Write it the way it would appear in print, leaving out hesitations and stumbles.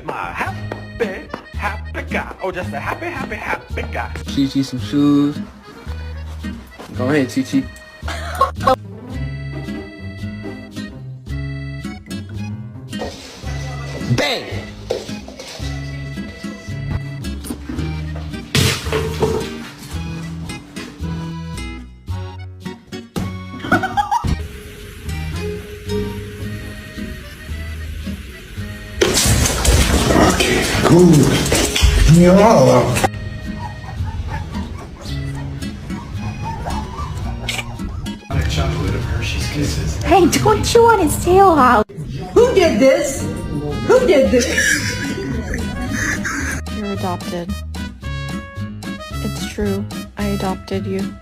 My happy guy. Oh, just a happy guy. Chi some shoes. Go ahead, Chi. Bang! Okay, cool. Yeah. Chocolate of Hershey's Kisses. Hey, don't chew on his tail out. Who did this? Who did this? You're adopted. It's true. I adopted you.